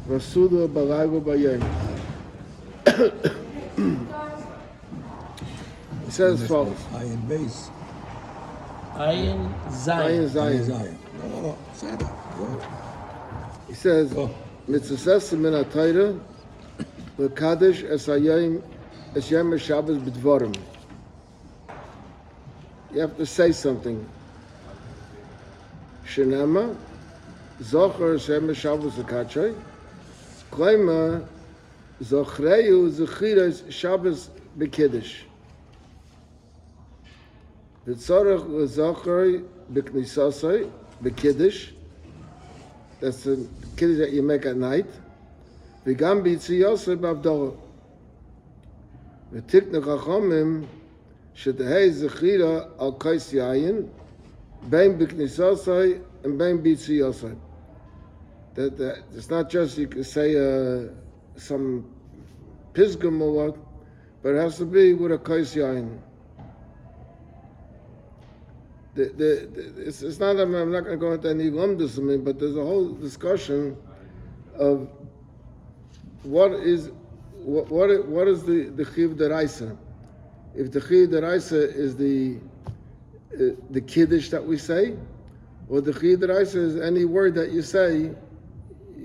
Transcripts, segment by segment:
Vasuda Balago Bayem. It says as follows. Ayin base. Ayin Zayin. Zion. No. Sad. He says, Mitzvah סימן התורה, לקדש es Yom Shabbos b'dvarim. You have to say something. Shenema, Zocher es Yom Shabbos l'kachay, Kleima, Zochreyu Zechiras Shabbos b'kiddush. V'tzorach l'Zocher b'knisasai b'kiddush. That's the kiddush that you make at night. V'gam b'tziyosai b'avdorah. V'tikna chachamim shetehei zechira al kais yayin bein b'knisasai and bein b'tziyosai. That it's not just you can say some pisgum or what, but it has to be with a kais yayin. It's not that I'm not going to go into any lumdus, but there's a whole discussion of what is the chiv deraisa. If the chiv deraisa is the kiddush that we say, or the chiv deraisa is any word that you say,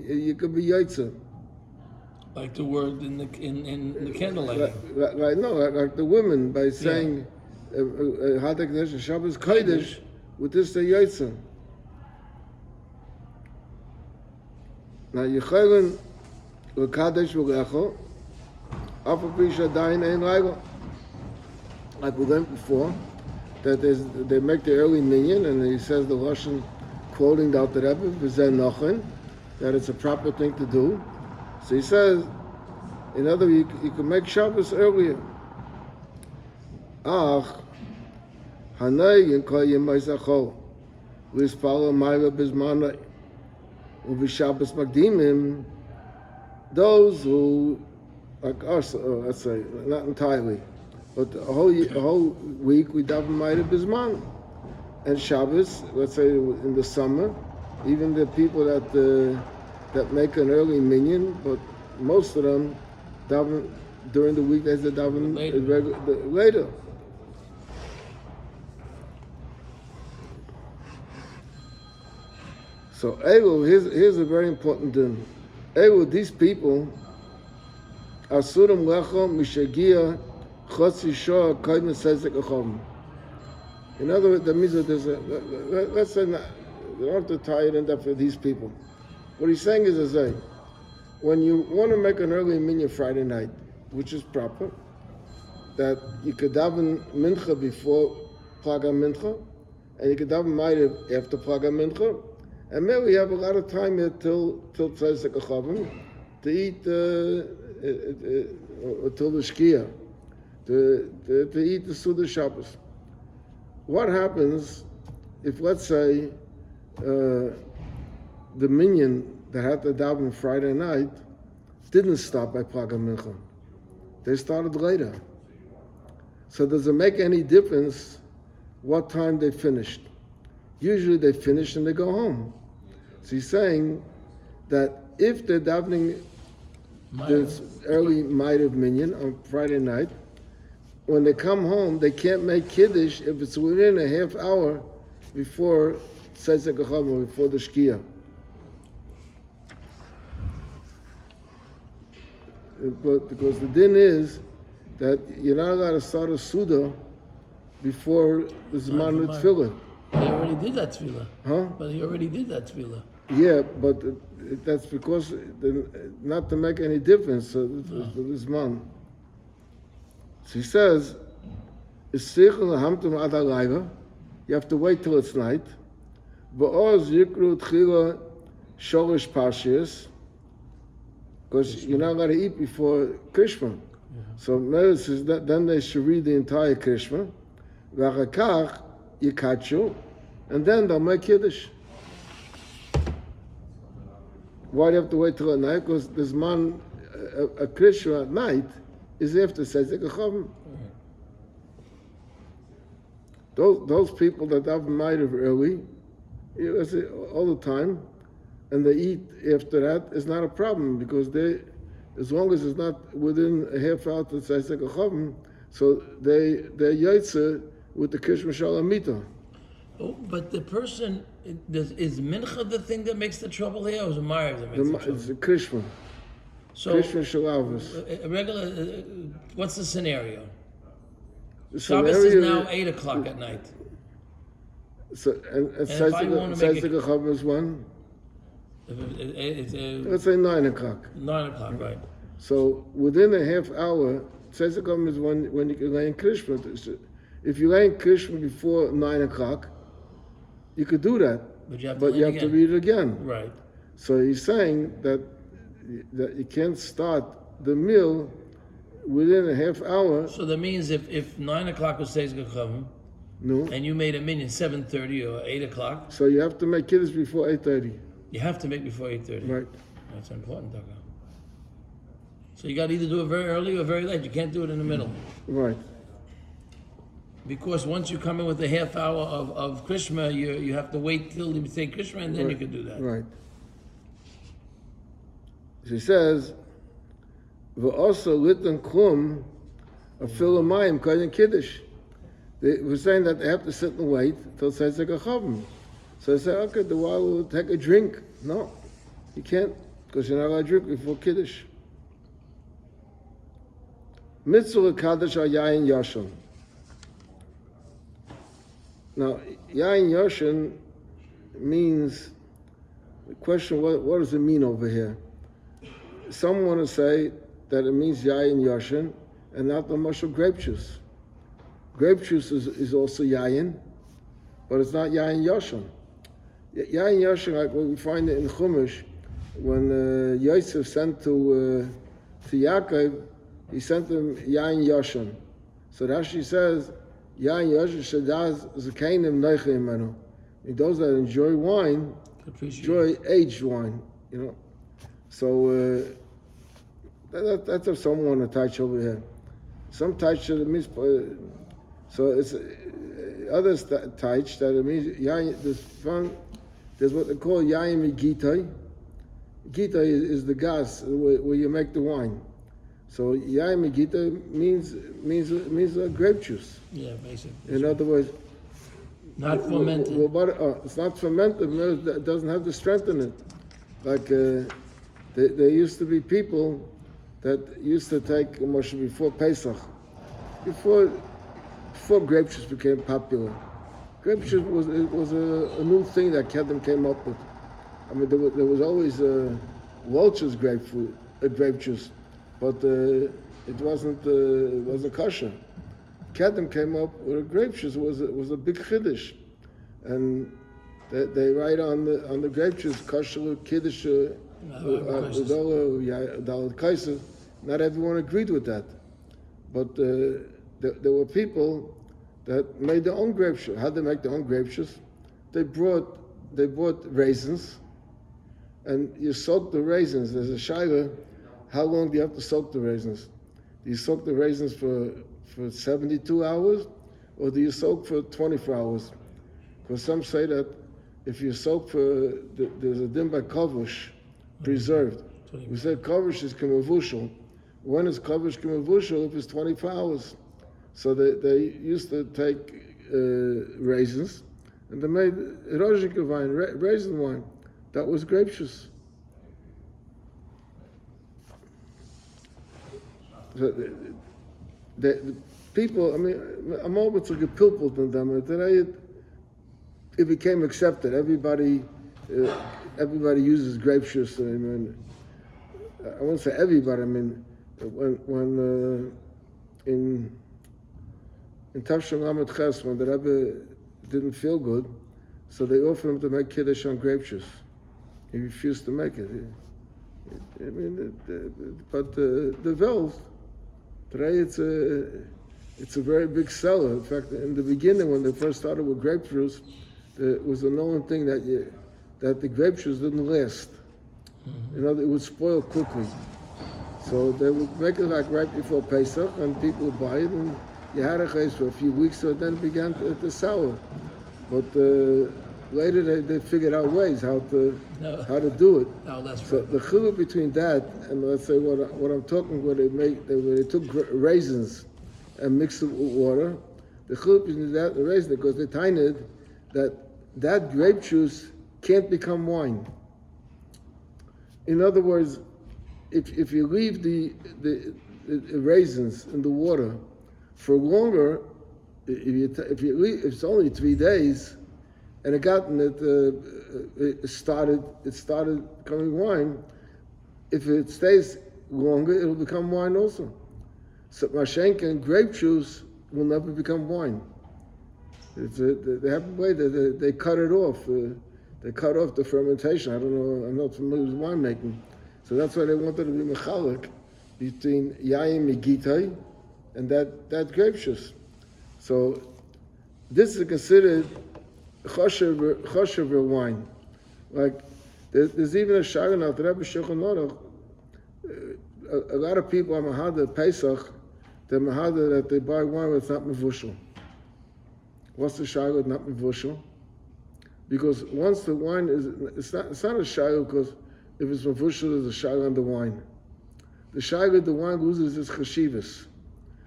you could be yaitza. Like the word in the candlelight. Right, no, like the women by saying. Hadek Shabbos Kodesh with this the Yaitza. Now Yecholim L'Kadesh V'Lecho Afa Pisha Dain Ein Laila. Like we learned before, that they make the early minyan, and he says the Russian quoting the Alter Rebbe V'Zen Nochen, that it's a proper thing to do. So he says, in other words, you can make Shabbos earlier. Ach, Hanay and Kol Yemay Zachol, Lispala Mayra Bizmanay, Uvishabbos Magdimim, those who, like us, let's say, not entirely, but a whole week we daven Mayra Bizman. And Shabbos, let's say in the summer, even the people that make an early minyan, but most of them daven during the week as they daven later. So Elu, here's a very important thing. Elu, these people, Asurim Lecho Mishagia Chotzi Shoah Kodim Sezek Achom. In other words, that means that there's let's say, not, they don't have to tie it in that for these people. What he's saying is, when you want to make an early minyan Friday night, which is proper, that you could daven mincha before Plaga Mincha, and you could daven Ma'ariv after Plaga Mincha, and maybe we have a lot of time here till Tzedek Achavim to eat till the Shkia, to eat the Suda Shabbos. What happens if, let's say, the minyan that had to daven Friday night didn't stop by Plaga Mincha? They started later. So does it make any difference what time they finished? Usually they finish and they go home. So he's saying that if they're davening this early Ma'ariv minyan on Friday night, when they come home, they can't make Kiddush if it's within a half hour before Tzedek Achavim, before the Shkia. But because the din is that you're not allowed to start a Suda before the Zman of Tefillah. He already did that tefillah. Huh? But he already did that tefillah. Yeah, but that's because not to make any difference for this man. So he says, you have to wait till it's night. Because you're not going to eat before Krishma. So Meir says that then they should read the entire Krishma. Yikachu, and then they'll make Kiddush. Why do you have to wait till at night? Because this man, a Krishma at night, is after Tzedek Achavim. Those people that have Ma'ariv early, all the time, and they eat after that, it's not a problem because as long as it's not within a half hour to Tzeisek HaChavim, so they're Yaitze with the Kish Mishal Amita. Oh, but the person, is Mincha the thing that makes the trouble here, or is it Ma'ariv that makes the trouble? It's the Krishma. So, Krishma Shalavas. a regular, what's the scenario? The Shabbos is scenario- now 8 o'clock at night. So, and if I wanna make it- Tzeisek HaChavim is when? It's Let's say 9 o'clock. 9 o'clock, right? So within a half hour, Tzeisek HaChavim is when you can lay in Krishma. If you lay in Krishma before 9 o'clock, you could do that. But you have to, But you have to read it again. Right. So he's saying that you can't start the meal within a half hour. So that means if 9 o'clock was Tzeisek HaChavim, No. and you made a minyan 7:30 or 8 o'clock, So you have to make kiddush before 8:30. you have to make before 8:30. Right. That's important, Daka. So you got to either do it very early or very late. You can't do it in the middle. Right. Because once you come in with a half hour of Krishma, you have to wait till you say Krishma, and then you can do that. Right. She says, "V'osa litan klum a filamayim kayin kiddush." We're saying that they have to sit and wait till Tzeisek HaChavim. So I say, okay, the while will take a drink. No, you can't, because you're not allowed to drink before kiddush. Mitzvah kadosh al yayin yashan. Now, yayin yashan means, the question, what does it mean over here? Some want to say that it means yayin yashan and not the mushroom grape juice. Grape juice is also yayin, but it's not yayin yashan. Yayin yashan, like what we find it in Chumash, when Yosef sent to Yaakov, he sent him yayin yashan. So Rashi says, yayin yashan shadaz zakeinim neichim menu. Those that enjoy wine, enjoy aged wine, you know. So that's if someone want to touch over here. Some touch that it means. So it's other touch that it means yayin. There's what they call yayin gitai. Gitai is the gas where you make the wine. So yayin gitai means grape juice. Yeah, basically. In other words, not fermented. It's not fermented. It doesn't have the strength in it. Like there used to be people that used to take Moshe before Pesach, before grape juice became popular. Grape juice was a new thing that Kedem came up with. I mean, there was always Welch's grape juice, but it wasn't kosher. Kedem came up with a grape juice. It was a big chiddush, and they write on the grape juice kosher kiddush daled kaiser. Not everyone agreed with that, but there were people that made their own grape juice. How they make their own grape juice? They bought raisins, and you soak the raisins. There's a shayla, how long do you have to soak the raisins? Do you soak the raisins for 72 hours, or do you soak for 24 hours? Because some say that if you soak there's a din by kavush, preserved. We said kavush is kemavushal. When is kavush kemavushal? If it's 24 hours. So they used to take raisins, and they made erozhika wine, raisin wine. That was grape juice. So the people, I mean, I'm always like a gepilpelt in them. Today it became accepted. Everybody uses grape juice. I mean, I won't say everybody. I mean, when in Tavshon Lamed Ches, when the Rebbe didn't feel good, so they offered him to make kiddush on grape juice. He refused to make it. But the Welt, today it's a very big seller. In fact, in the beginning, when they first started with grape juice, it was a known thing that the grape juice didn't last. You know, it would spoil quickly. So they would make it like right before Pesach, and people would buy it, and you had a chayes for a few weeks, so then it began to sour. But later they figured out ways how to do it. No, that's So right. the chiluk between that and let's say what I'm talking, where they took raisins and mixed it with water. The chiluk between that and the raisins, because they tiny that grape juice can't become wine. In other words, if you leave the raisins in the water for longer, if it's only 3 days, and it started becoming wine. If it stays longer, it'll become wine also. So mashenka and grape juice will never become wine. They have a way that they cut it off. They cut off the fermentation. I don't know. I'm not familiar with winemaking, so that's why they wanted to be mechalik between yayin migitay and that grape juice. So this is considered choshever wine. Like there's even a shagan out there, a lot of people are mahada Pesach, they're mahada that they buy wine that's not mevushal. What's the shagan not mevushal? Because once the wine it's not a shagan because if it's mevushal, there's a shagan on the wine. The shagan, the wine loses its chashivas.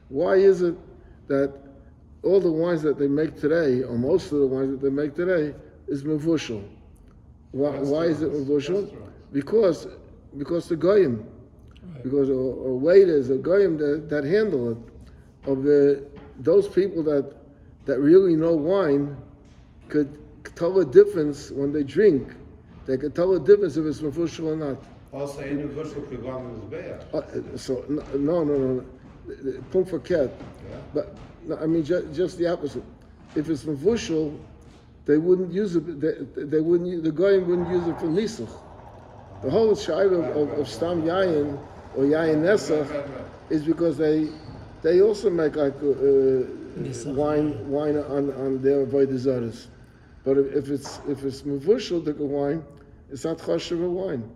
Why is it that all the wines that they make today, or most of the wines that they make today, is mevushal? Why is it mevushal? Because the goyim, because or waiters, or goyim that handle it, of those people that really know wine, could tell the difference when they drink. They could tell the difference if it's mevushal or not. Also, in mevushal kigam is So no. Punkt verkehrt. But no, I mean just the opposite. If it's mevushal, they wouldn't use it. They wouldn't. The goyim wouldn't use it for nisuch. The whole shayla of stam yayin or yayin nesach is because they also make like wine on their avodah zaros. But if it's mevushal, the wine, it's not choshev wine.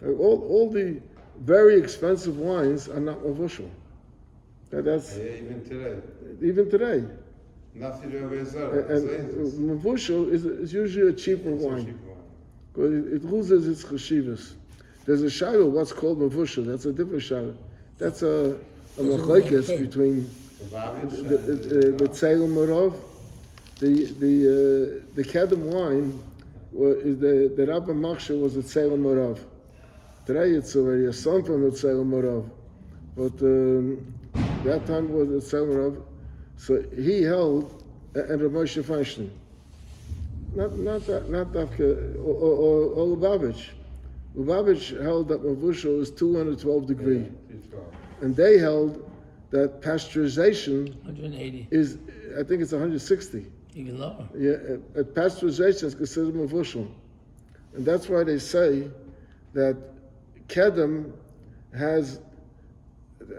All the very expensive wines are not mevushal. That's even today. Nothing to And mevushal is usually a cheaper wine because it loses its cheshivas. There's a shayla what's called mevushal. That's a different shayla. That's a machlekes between the tzeilim marov, the kedem wine. Is the Rabbi Machshir was a tzeilim marov. Today it's already a son from the tzeilim marov, but that time was a tzeilim marov. So he held, and Rav Moshe Feinstein, not Lubavitch. Lubavitch held that mevushal is 212 degrees, and they held that pasteurization 180. is, I think it's 160. Even lower. Yeah, pasteurization is considered mevushal, and that's why they say that kedem has.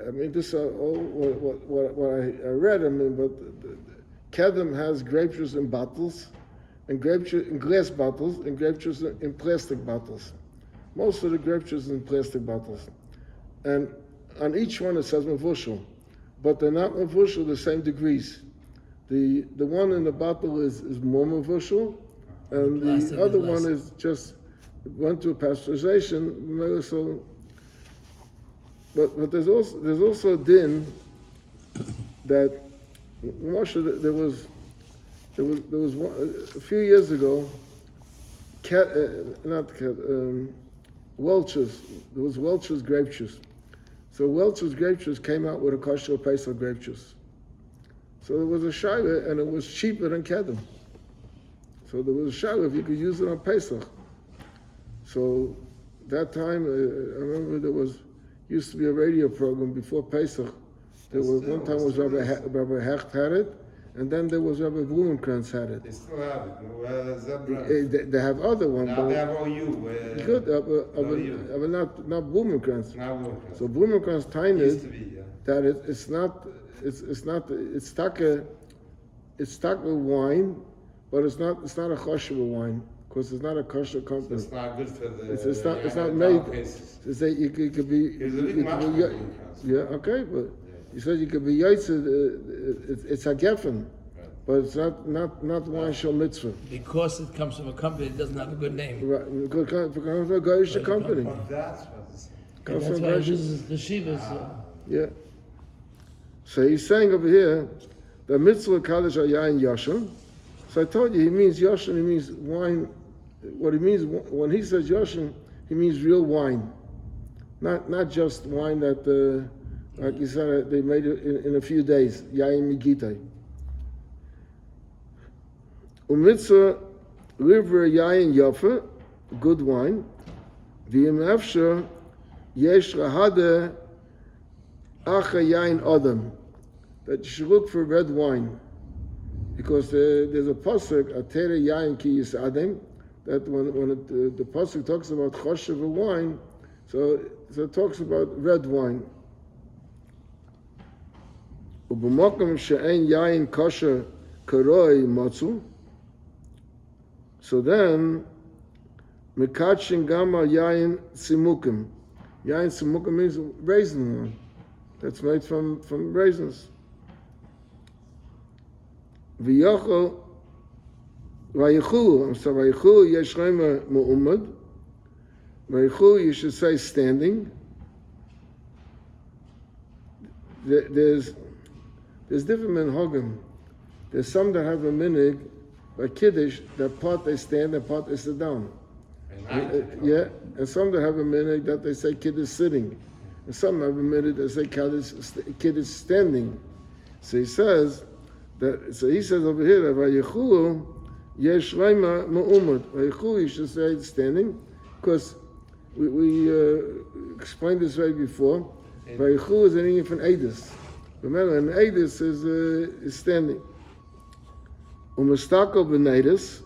I mean, this is all what I read. I mean, but kedem has grape juice in bottles, and grape juice in glass bottles, and grape juice in plastic bottles. Most of the grape juice is in plastic bottles, and on each one it says mevushal, but they're not mevushal the same degrees. The one in the bottle is more mevushal, and the other one is just went through pasteurization. So, but there's also a din that Moshe, there was one, a few years ago. Welch's. There was Welch's grape juice. So Welch's grape juice came out with a kosher Pesach grape juice. So there was a shayla, and it was cheaper than kedem. So there was a shayla if you could use it on Pesach. So that time, I remember there used to be a radio program before Pesach. There was one time was Rabbi Hecht had it, and then there was Rabbi Blumenkrantz had it. They still have it. They have other ones. Now they have OU. Good, but not Blumenkrantz. Now Blumenkrantz. So Blumenkrantz tiny Used to be, yeah. that it's stuck with wine, but it's not a kosher wine because it's not a kosher company. It's not good for the. It's not made. To say you could be. Yeah, okay, but you said you could be yaitz. It's a geffen. but it's not wine shel mitzvah. Because it comes from a company that doesn't have a good name. Right, because it comes from a Goyish company. That's what it's. Comes That's from why Goyish- this is the Shivas. Yeah. So he's saying over here, the mitzvah kaddish yain yashan. So I told you, he means yashan, he means wine. What he means, when he says yashan, he means real wine. Not just wine that, like you said, they made it in a few days. Yain migitay. Umitzvah river yain yafa, good wine. V'im efsher yesh rahade acha yain adam. That you should look for red wine, because there's a pasuk atere yain ki yisadem, that when the pasuk talks about choshev wine, so it talks about red wine. U'b'makom she'ein yain kosher karoi matzu. So then, mekachin gama yain simukim. Yain simukim means raisin wine. That's made from raisins. V'yochel vayichulu. So vayichulu yesh reima mu'umad. Vayichulu, you should say standing. There's different minhagim. There's some that have a minig, by Kiddush, that part they stand and part they sit down. Yeah, and some that have a minig that they say Kiddush sitting. And some have a minig that say Kiddush standing. So he says over here that Vayichulu yesh reima mu'umad. Vayichulu, you should say standing, because we explained this right before. Vayichulu is anything from Eidus. Remember, an Eidus is standing. Umestako b'neidus,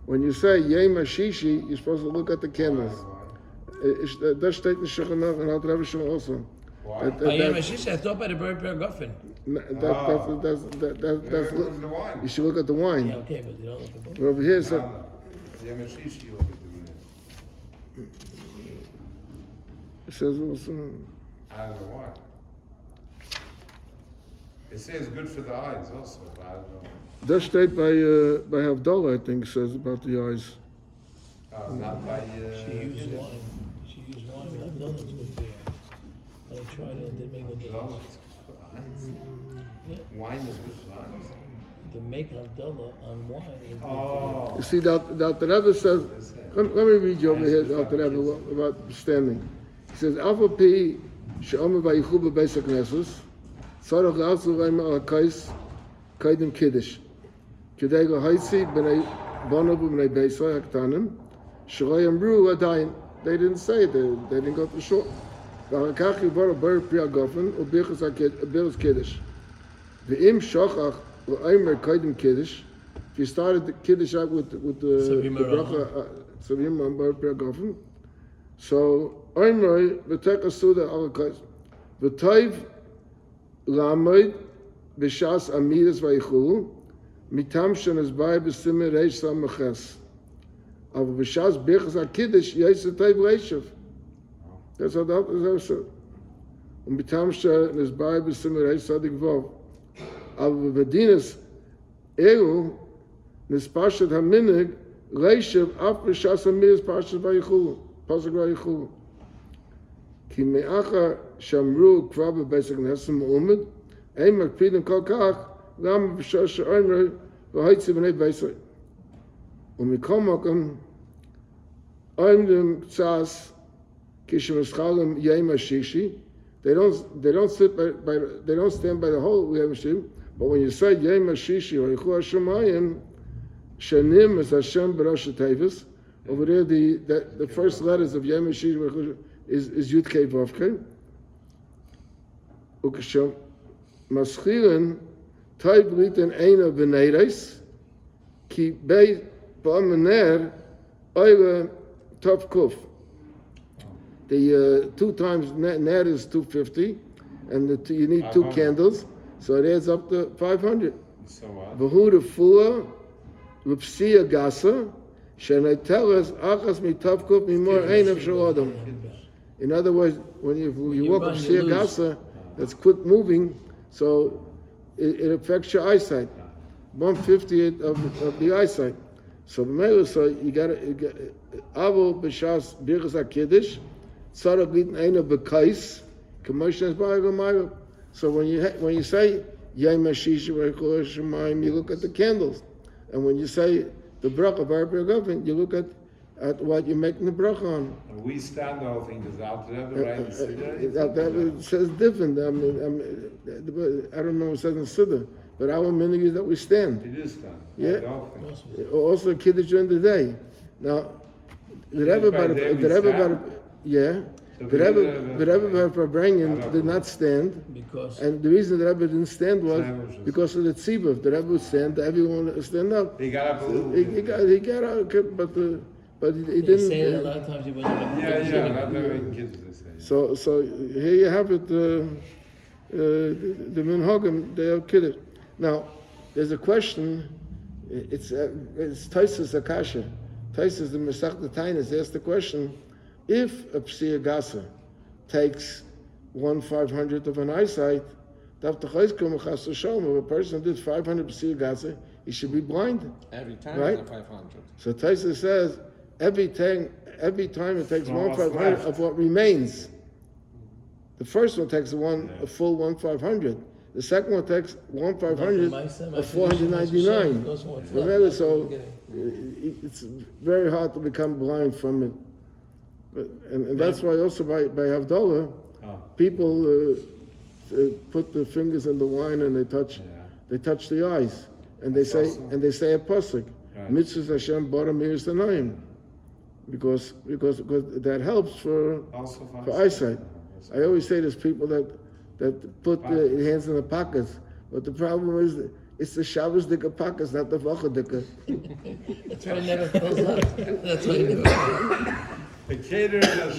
when you say Yom Hashishi, you're supposed to look at the candles. That steht in Shulchan Aruch and Alter Rebbe Shimon also. I thought by the bird per guffin. That's you should look at the wine. Yeah, okay, but you don't look at the But over here, so it says also. I don't know why. It says good for the eyes also, but I don't know. That steht by Havdalah, I think, says about the eyes. Not by. She used wine. She used wine. I've done it good for you. I tried it and didn't make a difference. Yeah. Wine is good for the eyes. You can make Havdalah on wine. Oh. You see, that the Rebbe says, let me read you over here, Alter Rebbe, about standing. He says, Alpha P, She'omer Vayichu B'Beis HaKnesses, Tzarech L'Atzu Reima Al HaKais, Kaidim Kiddush. Kedei L'Haitzi B'nei Bono B'nei Beisai HaKtanim, Sh'lo Yamru Adayin. They didn't say it, they didn't go to short. V'achakach Yivor Bar Pri HaGofen, U'Birchus Kiddush. V'im Shochach L'Omer Kaidim Kiddush, if you started the Kiddush out with the bracha, Savim Bar Pri HaGofen, so Omer V'tek Asuda Al HaKais, V'toiv L'Amoid B'shas Amidas Vayichulu, Mitam Shenazbai B'Simei Reish Samaches. Aber B'shas Birchas HaKiddush Yetzer Tov Reishav. That's how that is said. Und Mitam Shenazbai B'Simei Reish Sadik Vav. Aber B'Dinas Eru Nispashat HaMinig Reishav Af B'shas Amidas Pashat Vayichulu. Pasuk Vayichulu. Ki Me'acha Shamru Kva B'Beis HaKnesses Mu'umid Ein Makpidim Kol Kach Lama B'Shas She'omer V'Haitzi B'nei Beisai. U'Mikol Makom Oimdim Tzas Kishem Yom Hashishi. They don't stand by the whole Yom Hashishi. But when you say Yom Hashishi or Yichu Hashemayim, Shanim is Hashem B'Rosh Tevis. Over there, the first letters of Yom Hashishi is Yud Kei Vav Kei. Ukashem Maschirin Taiv Liten Eina B'Neiris Ki Bei Ba'amener Oile Tov Kuf. The 2 times net is 250, and you need 2 candles, so it adds up to 500. So what? V'hu Refuah L'Psiya Gasa Sheneteles Achas Mitav Kuf Mimor Einav Shel Adam. In other words, when you walk up Psiya Gasa, that's quick moving, so it affects your eyesight. 1/50 of the eyesight. So you got Avo b'shas birchas hakiddush, tzarach litin eina b'kais, k'moshe nesbayag. So when you say Yom Hashish v'Chol Shemayim, you look at the candles, and when you say the bracha Bar Government, you look at what you're making the bracha on. And we stand all things as Alter Rebbe, right? It says different. I don't remember what it says in Siddur, but our minhag is that we stand. It is stand. Yeah. All things. Also Kiddush during the day. Now, the Rebbe did not stand, Because and the reason the Rebbe didn't stand was because of the tzibah. If the Rebbe would stand, everyone would stand up. He got up a little He bit. got out, but he they didn't. say that a lot of times you wasn't Yeah, not very kids, they say. So here you have it. The minhagim they are kiddush. Now there's a question. It's Taisus Akasha. Taisus the Masech Tainis asked the question: if a psia gasa takes 1/500th of an eyesight, if a person did 500 psia gasa, he should be blind. Every time Right? it's a 500. So Taisus says every time it takes Well, what's 1/500 left? of what remains. The first one takes a full 1/500. The second one takes 1/500 of 499. Remember, so it's very hard to become blind from it. And that's why also by Havdalah, people put their fingers in the wine and they touch the eyes, and they say a pasuk, mitzvahs Hashem bara miras tanayim, because that helps for eyesight. I always say there's people that put their hands in the pockets, but the problem is it's the Shabbos dika pockets, not the Vacha dika. That's why it never fills up. That's why it never. The caterer does